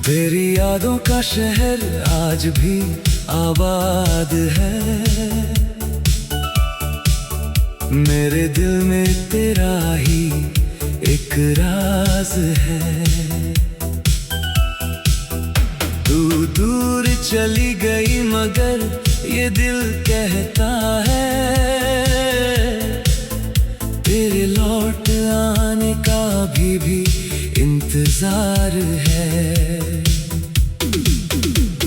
तेरी यादों का शहर आज भी आबाद है। मेरे दिल में तेरा ही एक राज है। तू दूर चली गई मगर ये दिल कहता है तेरे लौट आने का भी इंतजार है।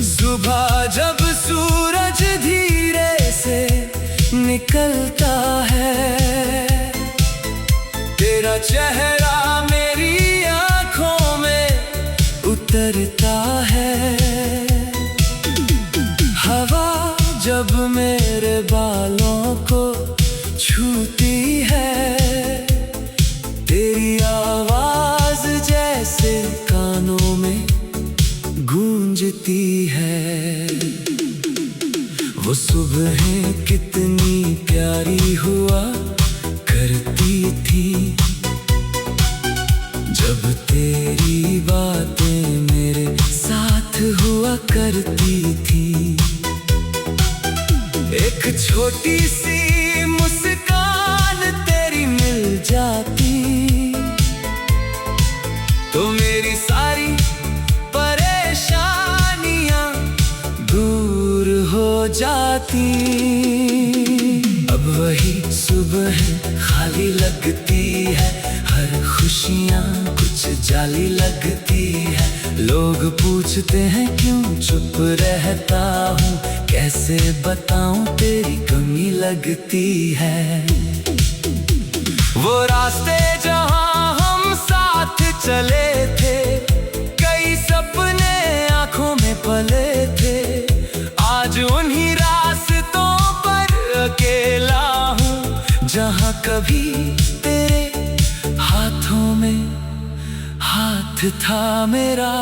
सुबह जब सूरज धीरे से निकलता है तेरा चेहरा मेरी आंखों में उतरता है। हवा जब मेरे बालों को छूती है तेरी आवाज जैसे कानों में गूंजती है। वो सुबहें कितनी प्यारी हुआ करती थी जब तेरी बातें मेरे साथ हुआ करती थी। एक छोटी सी मुस्कान तेरी मिल जाती तो मेरी सारी परेशानियां दूर हो जाती। अब वही सुबह खाली लगती है, हर खुशियां कुछ जाली लगती है। लोग पूछते हैं क्यों चुप रहता हूँ, कैसे बताऊं तेरी कमी लगती है। वो रास्ते जहाँ हम साथ चले थे, कई सपने आंखों में पले थे, आज उन्हीं रास्तों पर अकेला हूँ जहाँ कभी तेरे हाथों में हाथ था मेरा।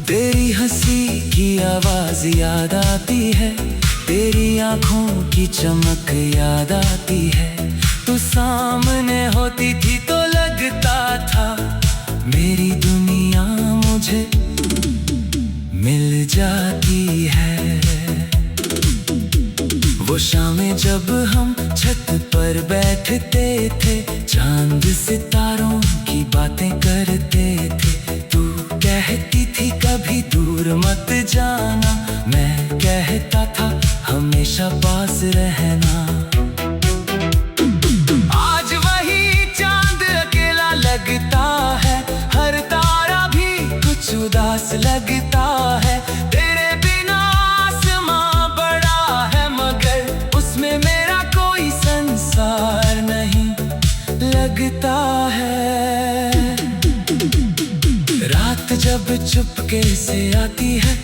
तेरी हंसी की आवाज याद आती है, तेरी आंखों की चमक याद आती है। तू सामने होती थी तो लगता था मेरी दुनिया मुझे मिल जाती है। वो शामें जब हम छत पर बैठते थे, चांद सितारों की बातें करते थे। तू कहती थी कभी दूर मत जाना, मैं कहता था हमेशा पास रहना। आज वही चांद अकेला लगता है, हर तारा भी कुछ उदास लगता है। तेरे बिना आसमां बड़ा है मगर उसमें मेरा कोई संसार नहीं लगता है। रात जब चुपके से आती है,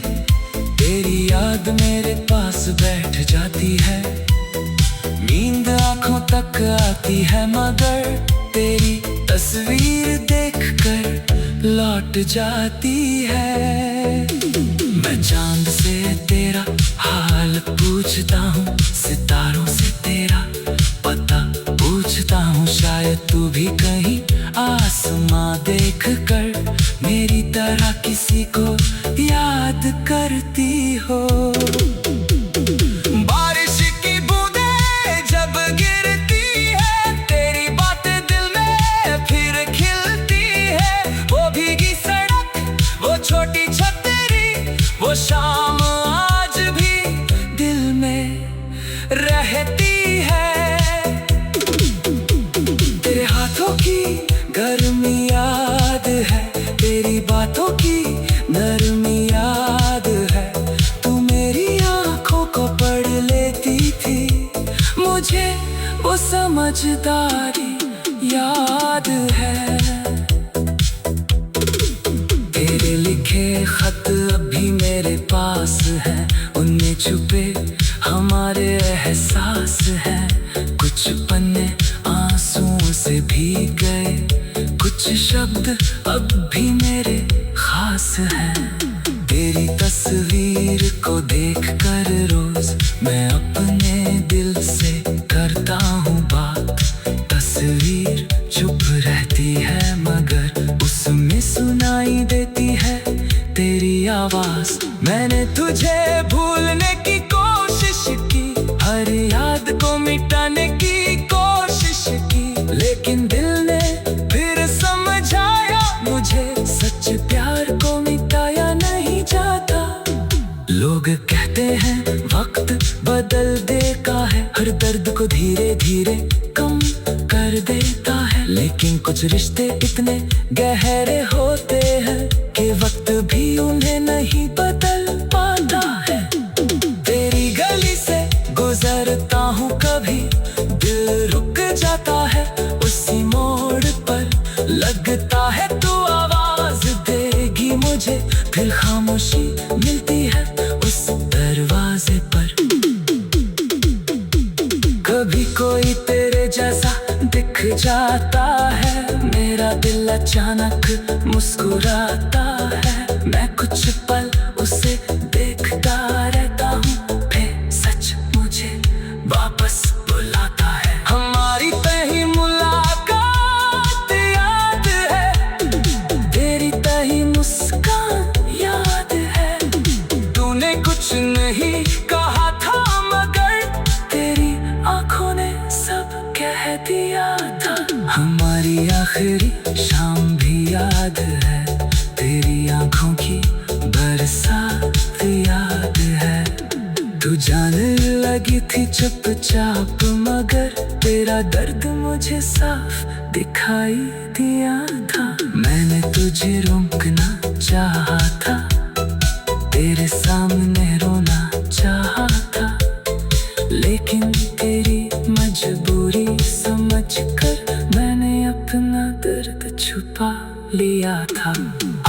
तेरी याद मेरे पास बैठ जाती है। नींद आंखों तक आती है मगर तेरी तस्वीर देखकर लौट जाती है। मैं चांद से तेरा हाल पूछता हूँ, सितारों से तेरा पता पूछता हूँ। शायद तू भी कहीं आसमां देख कर मेरी तरह किसी को याद करती हो। बारिश की बूंदें जब गिरती है, तेरी बातें दिल में फिर खिलती है। वो भीगी सड़क, वो छोटी छतरी, वो शाम आज भी दिल में रहती है। तेरे हाथों की गर्मी याद है, तेरी बातों की नरमी याद है। तू मेरी आंखों को पढ़ लेती थी, मुझे वो समझदारी याद है। तेरे लिखे खत अभी मेरे पास हैं, उनमें छुपे हमारे एहसास हैं। कुछ पन्ने आंसुओं से भीग गए, कुछ शब्द अब भी मेरे खास हैं। तेरी तस्वीर को देखकर रोज मैं अपने दिल से करता हूँ बात। तस्वीर चुप रहती है मगर उसमें सुनाई देती आवाज। मैंने तुझे भूलने की कोशिश की, हर याद को मिटाने की कोशिश की, लेकिन दिल ने फिर समझाया मुझे, सच प्यार को मिटाया नहीं जाता। लोग कहते हैं वक्त बदल देता है, हर दर्द को धीरे धीरे कम कर देता है, लेकिन कुछ रिश्ते इतने गहरे होते हैं कि वक्त भी उन्हें नहीं बदल पाता है। तेरी गली से गुजरता हूँ कभी, दिल रुक जाता है उसी मोड़ पर, लगता है तू आवाज देगी मुझे, फिर खामोशी मिलती है उस दरवाजे पर। कभी कोई तेरे जैसा दिख जाता है, मेरा दिल अचानक मुस्कुराता है, मैं कुछ पल उसे देखता रहता हूँ, फिर सच मुझे वापस बुलाता है। हमारी पहली मुलाकात याद है, तेरी पहली मुस्कान याद है, तूने कुछ नहीं कहा था मगर तेरी आंखों ने सब कह दिया था। हमारी आखिरी शाम भी याद है, तेरी आंखों की बरसात याद है, तू जाने लगी थी चुपचाप मगर तेरा दर्द मुझे साफ दिखाई दिया था। मैंने तुझे रोकना चाहा था, तेरे सामने रोना चाहा था, लेकिन तेरी मजबूरी समझकर मैंने अपना दर्द छुपा लिया था।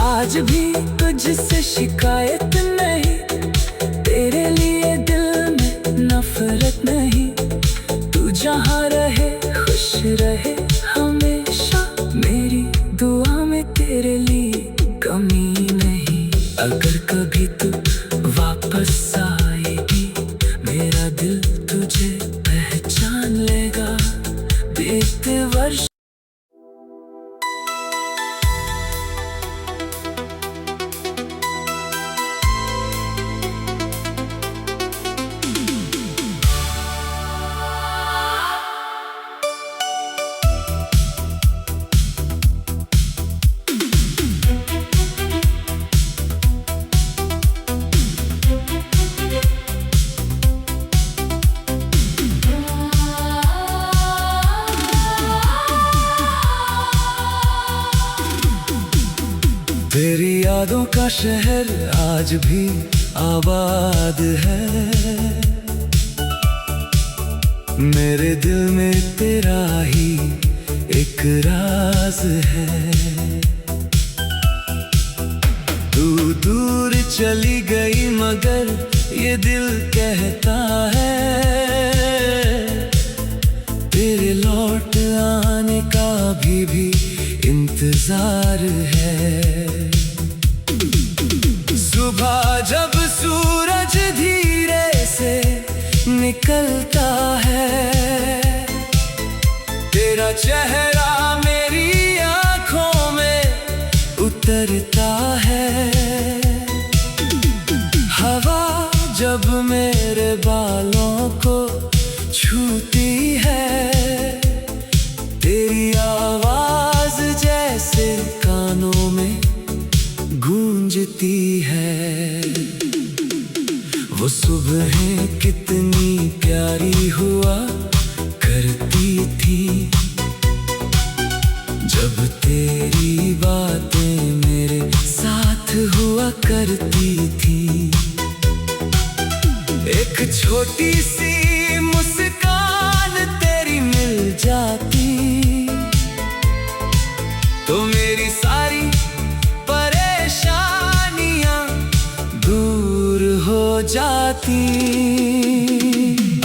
आज भी तुझसे शिकायत नहीं, तेरे लिए दिल में नफरत नहीं, तू जहाँ रहे खुश रहे हमेशा, मेरी दुआ में तेरे लिए कमी नहीं। अगर कभी तू वापस आएगी, मेरा दिल तुझे पहचान लेगा। बीते वर्ष तेरी यादों का शहर आज भी आबाद है, मेरे दिल में तेरा ही एक राज है। तू दूर चली गई मगर ये दिल कहता है, तेरे लौट आने का भी इंतजार है। सुबह जब सूरज धीरे से निकलता है, तेरा चेहरा मेरी आंखों में उतरता है। हवा जब मेरे बालों को छूती है, तेरी आवाज जैसे कानों में गूंजती है। वो सुबहें कितनी प्यारी हुआ करती थी, जब तेरी बातें मेरे साथ हुआ करती थी। एक छोटी सी मुस्कान तेरी मिल जाती, तो मेरी सारी परेशानियां दूर हो जाती।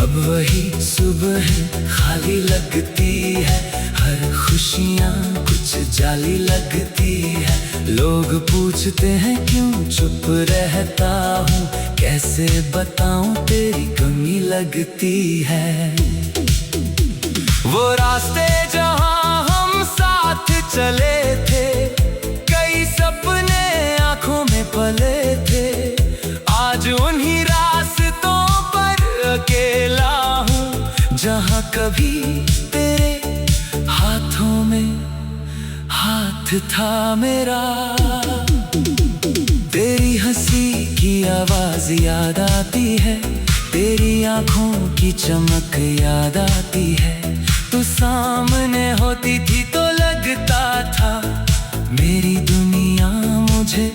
अब वही सुबह खाली लगती है, हर खुशियां कुछ जाली लगती है। लोग पूछते हैं क्यों चुप रहता हूँ, कैसे बताऊं तेरी कमी लगती है। वो रास्ते जहाँ हम साथ चले थे, कई सपने आंखों में पले थे, साथ था मेरा। तेरी हंसी की आवाज याद आती है, तेरी आंखों की चमक याद आती है। तू सामने होती थी तो लगता था मेरी दुनिया मुझे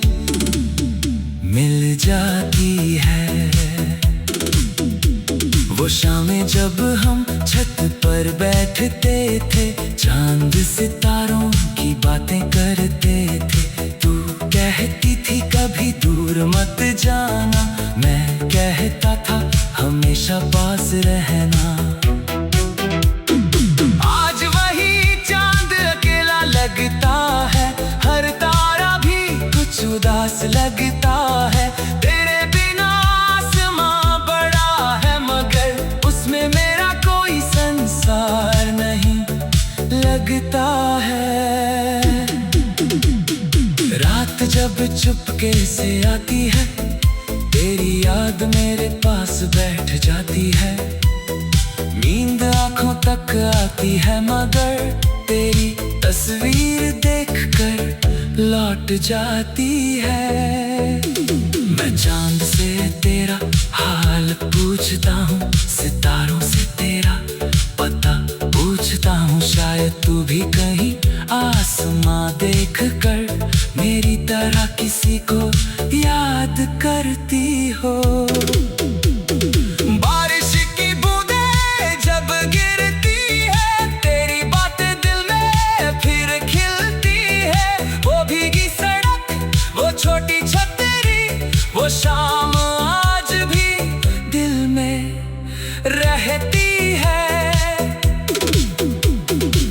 मिल जाती है। वो शामें जब हम छत पर बैठते थे, चांद सितारों की बातें करते थे। तू कहती थी कभी दूर मत जाना, मैं कहता था हमेशा पास रहना। आज वही चांद अकेला लगता है, हर तारा भी कुछ उदास लगता है। तेरे बिना आसमां बड़ा है, मगर उसमें मेरा कोई संसार नहीं लगता है। रात जब चुपके से आती है, तेरी याद मेरे पास बैठ जाती है। नींद आंखों तक आती है, मगर तेरी तस्वीर देखकर लौट जाती है। मैं चांद से तेरा हाल पूछता हूँ, सितारों से तेरा पता पूछता हूँ। शायद तू भी कहीं आसमां देख कर मेरी तरह किसी को याद करती हो। बारिश की बूंदें जब गिरती है, तेरी बातें दिल में फिर खिलती है। वो भीगी सड़क, वो छोटी छतरी, वो शाम आज भी दिल में रहती है।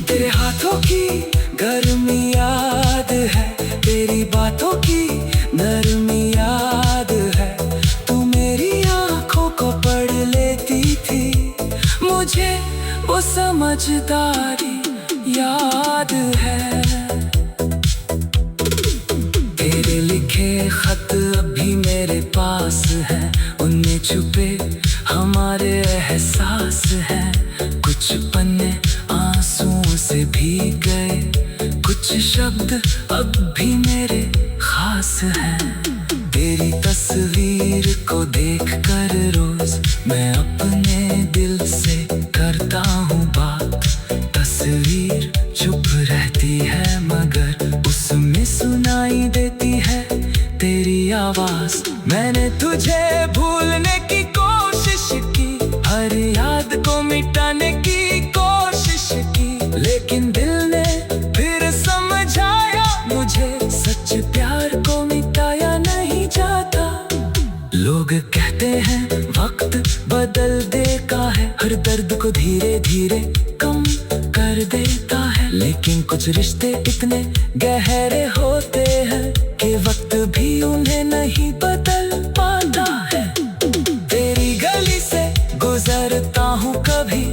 तेरे हाथों की गर्मी याद है, तेरी बातों की नरमी याद है। तू मेरी आंखों को पढ़ लेती थी, मुझे वो समझदारी याद है। तेरे लिखे खत अभी मेरे पास हैं, उनमें छुपे हमारे एहसास हैं। कुछ पन्ने आंसुओं से भीग गए, कुछ शब्द अब भी मेरे खास हैं। तेरी तस्वीर को देखकर रोज मैं अपने दिल से करता हूँ बात। तस्वीर चुप रहती है, मगर उसमें सुनाई देती है तेरी आवाज। मैंने तुझे भूलने की कोशिश की, हर याद को मिटाने की कोशिश की, लेकिन दिल ने फिर समझाया मुझे, सच प्यार को मिटाया नहीं जाता। लोग कहते हैं वक्त बदल देता है, हर दर्द को धीरे धीरे कम कर देता है। लेकिन कुछ रिश्ते इतने गहरे होते हैं कि वक्त भी उन्हें नहीं बदल पाता है। तेरी गली से गुजरता हूँ कभी,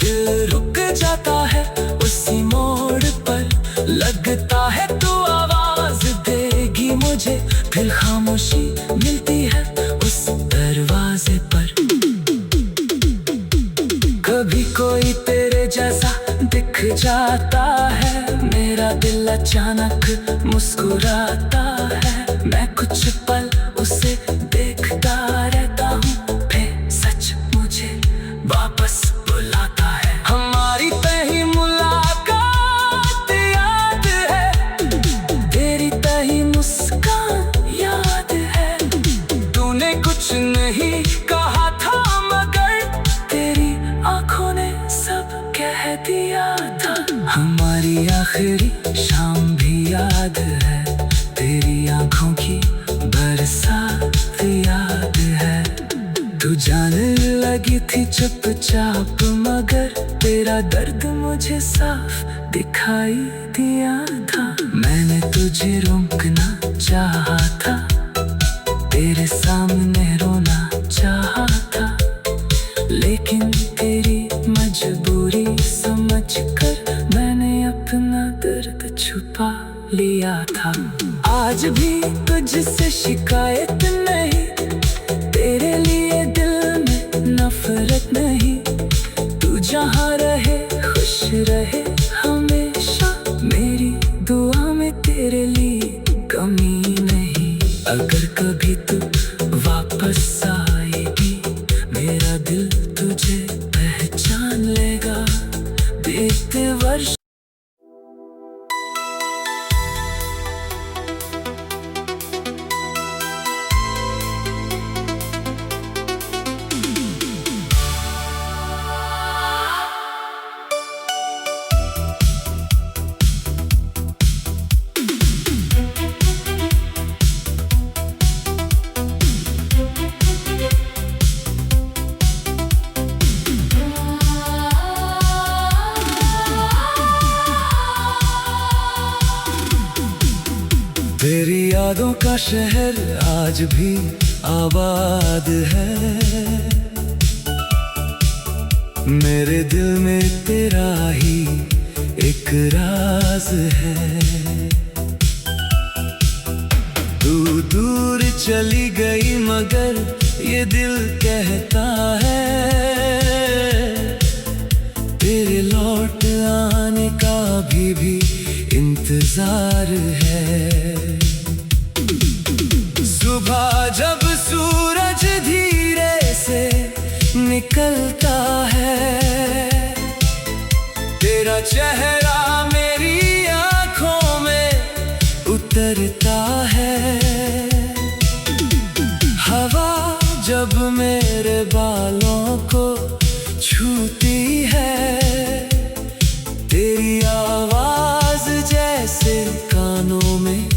दिल रुक जाता है उसी मोड़ पर। लगता है तू आवाज देगी मुझे, फिर खामोशी मिलती है उस दरवाजे पर। कभी कोई तेरे जैसा दिख जाता है, मेरा दिल अचानक मुस्कुराता है। मैं कुछ पल उसे देखता रहता हूँ, फिर सच मुझे वापस बुलाता है। हमारी पहली मुलाकात याद है, तेरी पहली मुस्कान याद है। तूने कुछ नहीं कहा था, मगर तेरी आंखों ने सब कह दिया था। हमारी आखिरी शाम भी याद है, तेरी आंखों की बरसात याद है। तू जाने लगी थी चुपचाप, मगर तेरा दर्द मुझे साफ दिखाई दिया था। मैंने तुझे रोकना चाहा था, तेरे सामने रोना चाहा था, लेकिन तेरी मजबूरी समझकर मैंने अपना दर्द छुपा लिया था। आज भी तुझसे शिकायत नहीं, तेरे लिए दिल में नफरत नहीं। तू जहाँ रहे खुश रहे हमेशा, मेरी दुआ में तेरी यादों का शहर आज भी आबाद है, मेरे दिल में तेरा ही एक राज है। तू दूर चली गई मगर ये दिल कहता है, तेरे लौट आने का भी इंतजार है। सुबह जब सूरज धीरे से निकलता है, तेरा चेहरा मेरी आंखों में उतरता है। हवा जब मेरे बालों को छूती है, तेरी आवाज जैसे कानों में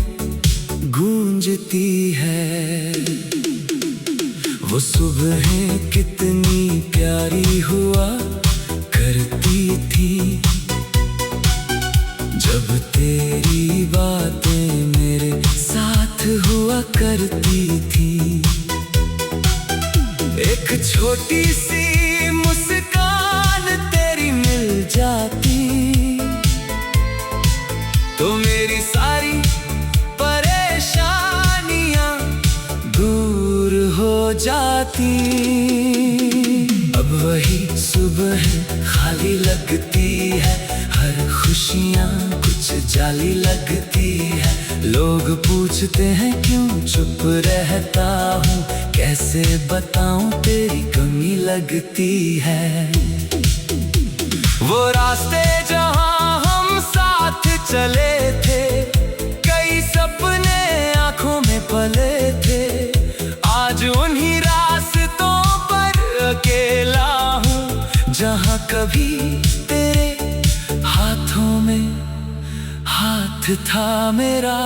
गूंजती है। वो सुबहें कितनी प्यारी हुआ करती थी, जब तेरी बातें मेरे साथ हुआ करती थी। एक छोटी सी मुस्कान तेरी मिल जाती तो मेरी सारी परेशानियां दूर हो जाती। अब वही सुबह खाली लगती है, हर खुशियां कुछ जाली लगती है। लोग पूछते हैं क्यों चुप रहता हूँ, कैसे बताऊं तेरी कमी लगती है। वो रास्ते जहाँ हम साथ चले थे, कई सपने आंखों में पले थे, आज उन्हीं रास्तों पर अकेला हूँ, जहाँ कभी तेरे हाथों में हाथ था मेरा।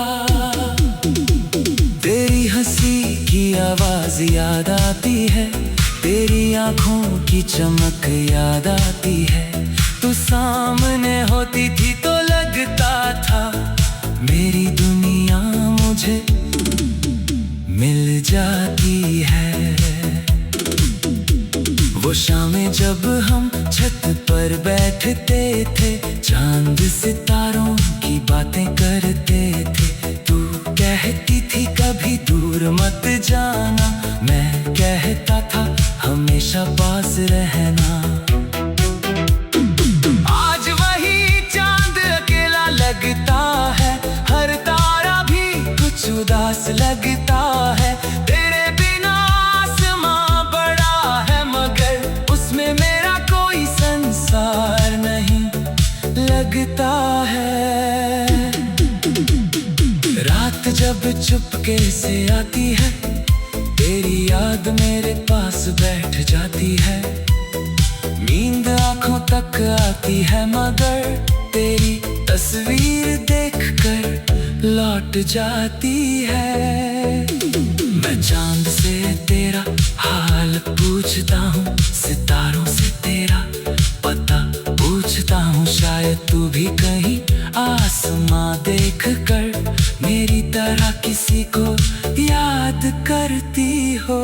तेरी हंसी की आवाज याद आती है, तेरी आंखों की चमक याद आती है। तू सामने होती थी तो लगता था मेरी दुनिया मुझे मिल जाती है। वो शामें जब हम छत पर बैठते थे, चांद सितारों की बातें करते थे। तू कहती थी कभी दूर मत जाना, मैं कहता था हमेशा पास रहना। आज वही चांद अकेला लगता है, हर तारा भी कुछ उदास लगता है। तेरे बिना आसमां बड़ा है मगर उसमें मेरा कोई संसार नहीं लगता है। रात जब चुपके से आती है, तेरी याद मेरे पास बैठ जाती है। नींद आंखों तक आती है मगर तेरी तस्वीर देखकर लौट जाती है। मैं चांद से तेरा हाल पूछता हूँ, सितारों से तेरा पता पूछता हूँ। शायद तू भी कहीं आसमां देख कर मेरी तरह किसी को याद करती हो।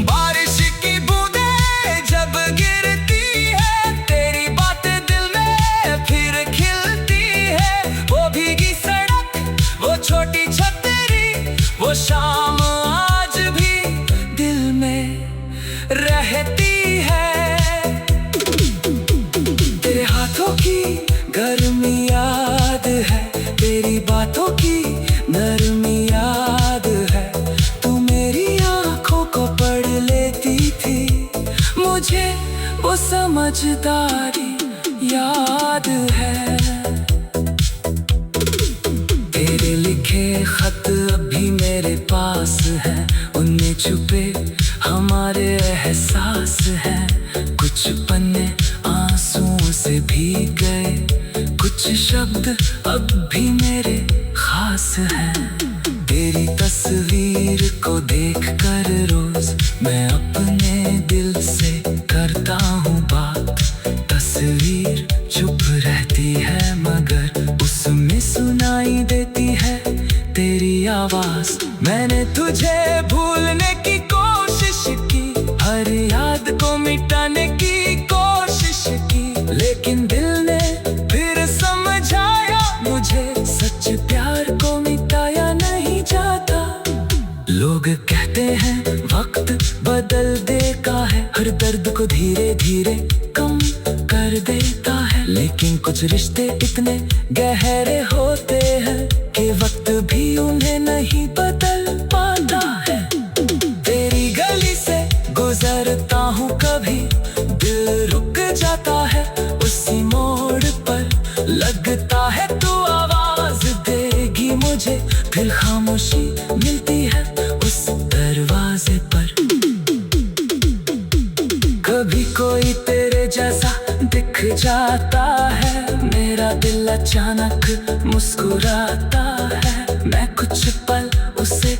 बारिश की बूंदें जब गिरती है, तेरी बातें दिल में फिर खिलती है। वो भीगी सड़क, वो छोटी छतरी, वो शाम आज भी दिल में रहती है। तेरे हाथों की गर्मी याद है, तेरी बातों की नरमी याद है। तू मेरी आंखों को पढ़ लेती थी, मुझे वो समझदारी याद है। तेरे लिखे खत अभी मेरे पास हैं, उनमें छुपे हमारे एहसास हैं। कुछ पन्ने आंसुओं से भीग गए, कुछ शब्द अब भी मेरे खास हैं। तेरी तस्वीर को देखकर रोज मैं अपने दिल से करता हूँ बात। तस्वीर चुप रहती है मगर उसमें सुनाई देती आवाज। मैंने तुझे भूलने की कोशिश की, हर याद को मिटाने की कोशिश की, लेकिन दिल ने फिर समझाया मुझे, सच प्यार को मिटाया नहीं जाता। लोग कहते हैं वक्त बदल देता है, हर दर्द को धीरे धीरे कम कर देता है, लेकिन कुछ रिश्ते इतने गहरे होते हैं कि वक्त भी उन्हें नहीं बदल पाता है। तेरी गली से गुजरता हूँ कभी, दिल रुक जाता है उसी मोड़ पर, लगता है तू आवाज देगी मुझे, फिर खामोशी मिलती है उस दरवाजे पर। कभी कोई तेरे जैसा दिख जाता है, मेरा दिल अचानक मुस्कुराता है, मैं कुछ पल उसे